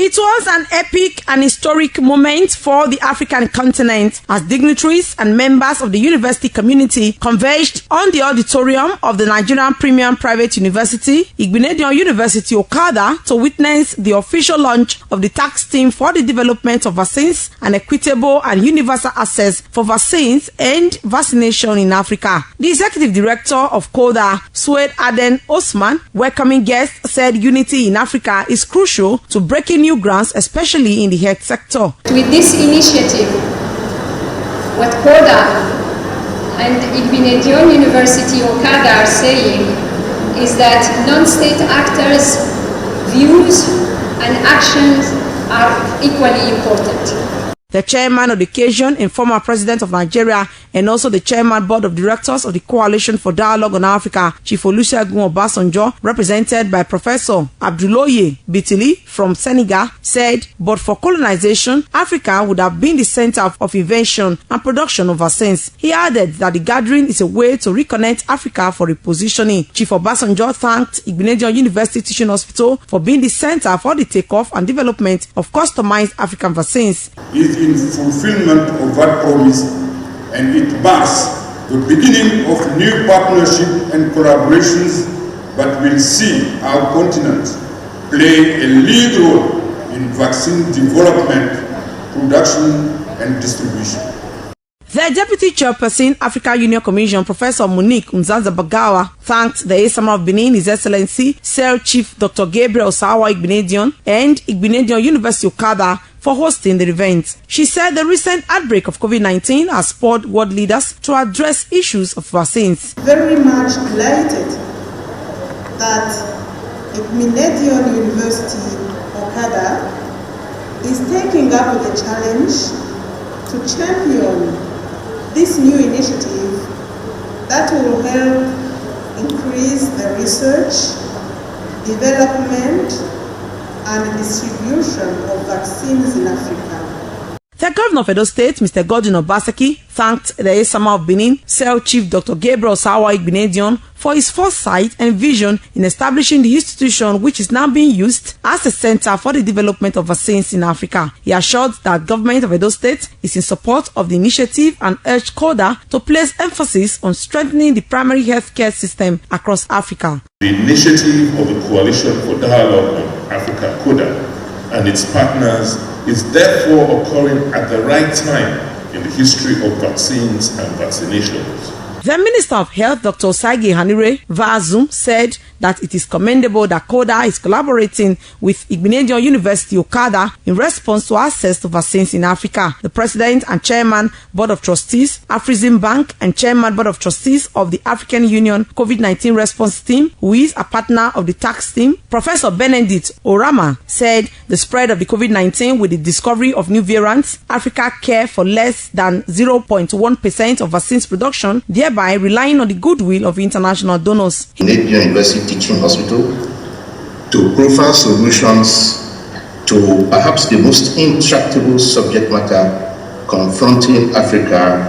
It was an epic and historic moment for the African continent as dignitaries and members of the university community converged on the auditorium of the Nigerian Premium Private University, Igbinedion University Okada, to witness the official launch of the task team for the development of vaccines and equitable and universal access for vaccines and vaccination in Africa. The executive director of CoDA, Godwin Obaseki, welcoming guests, said unity in Africa is crucial to breaking new grounds, especially in the health sector. With this initiative, what CoDA and Equitable University Okada are saying is that non-state actors' views and actions are equally important. The chairman of the occasion and former president of Nigeria and also the chairman board of directors of the Coalition for Dialogue on Africa, Chief Olusegun Obasanjo, represented by Professor Abdoulaye Bitili from Senegal, said, but for colonization, Africa would have been the center of invention and production of vaccines. He added that the gathering is a way to reconnect Africa for repositioning. Chief Obasanjo thanked Igbinedion University Teaching Hospital for being the center for the takeoff and development of customized African vaccines. In fulfillment of that promise, and it marks the beginning of new partnership and collaborations that will see our continent play a lead role in vaccine development, production, and distribution. The Deputy Chairperson, African Union Commission, Professor Monique Nzanza-Bagawa, thanked the Esama of Benin, His Excellency, Sir Chief Dr. Gabriel Osawa Igbinedion, and Igbinedion University Okada for hosting the event. She said the recent outbreak of COVID-19 has spurred world leaders to address issues of vaccines. Very much delighted that Equitable University Okada is taking up the challenge to champion this new initiative that will help increase the research, development, and distribution of vaccines in Africa. The Governor of Edo State, Mr. Godwin Obaseki, thanked the Esama of Benin, Sir Chief Dr. Gabriel Osawa Igbinedion, for his foresight and vision in establishing the institution which is now being used as a center for the development of vaccines in Africa. He assured that government of Edo State is in support of the initiative and urged CoDA to place emphasis on strengthening the primary healthcare system across Africa. The initiative of the Coalition for Dialogue on Africa, CoDA, and its partners is therefore occurring at the right time in the history of vaccines and vaccinations. The Minister of Health, Dr. Osagi Hanire, via Zoom, said that it is commendable that CoDA is collaborating with Igbinedion University Okada in response to access to vaccines in Africa. The President and Chairman, Board of Trustees, Afrexim Bank, and Chairman, Board of Trustees of the African Union COVID-19 Response Team, who is a partner of the tax team, Professor Benedict Orama, said the spread of the COVID-19 with the discovery of new variants, Africa care for less than 0.1% of vaccines production, thereby relying on the goodwill of international donors. Eminent University Teaching Hospital to profile solutions to perhaps the most intractable subject matter confronting Africa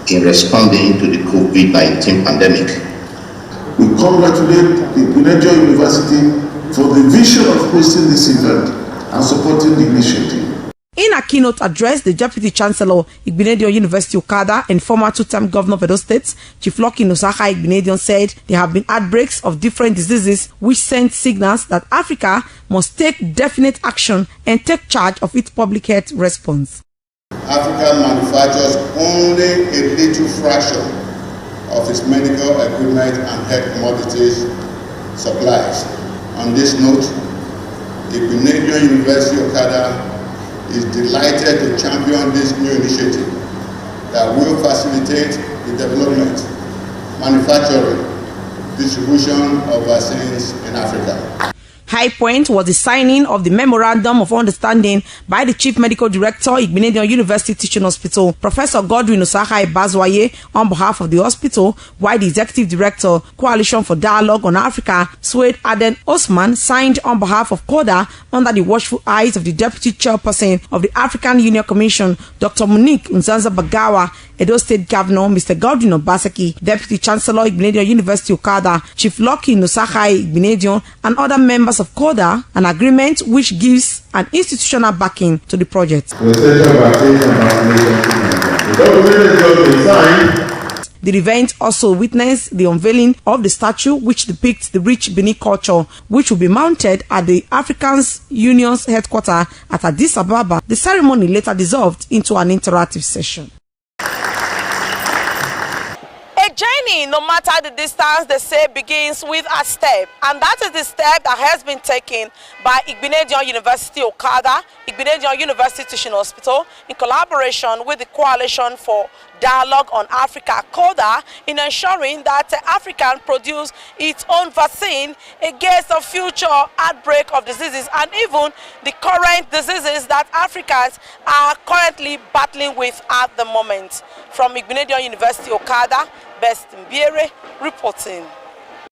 in responding to the COVID-19 pandemic. We congratulate Equitable University for the vision of hosting this event and supporting the initiative. In a keynote address, the Deputy Chancellor, Igbinedion University Okada, and former two-term Governor of Edo State, Chief Lucky Nosaka Igbinedion, said there have been outbreaks of different diseases which send signals that Africa must take definite action and take charge of its public health response. Africa manufactures only a little fraction of its medical equipment and health commodities supplies. On this note, Igbinedion University Okada is delighted to champion this new initiative that will facilitate the development, manufacturing, distribution of vaccines in Africa. High point was the signing of the Memorandum of Understanding by the Chief Medical Director, Igbinedion University Teaching Hospital, Professor Godwin Obaseki, on behalf of the hospital, while the Executive Director, Coalition for Dialogue on Africa, Godwin Obaseki, signed on behalf of CoDA under the watchful eyes of the Deputy Chairperson of the African Union Commission, Dr. Monique Nzanza-Bagawa, Edo State Governor, Mr. Godwin Obaseki, Deputy Chancellor, Igbinedion University Okada, Chief Lucky Nosaka Igbinedion, and other members members of CoDA an agreement which gives an institutional backing to the project. The event also witnessed the unveiling of the statue which depicts the rich Benin culture, which will be mounted at the African Union's headquarters at Addis Ababa. The ceremony later dissolved into an interactive session. A journey, no matter the distance, they say begins with a step, and that is the step that has been taken by Igbinedion University Okada, Igbinedion University Teaching Hospital, in collaboration with the Coalition for Dialogue on Africa, CoDA, in ensuring that Africa can produce its own vaccine against the future outbreak of diseases and even the current diseases that Africans are currently battling with at the moment. From Igbinedion University Okada, Best Mbiere reporting.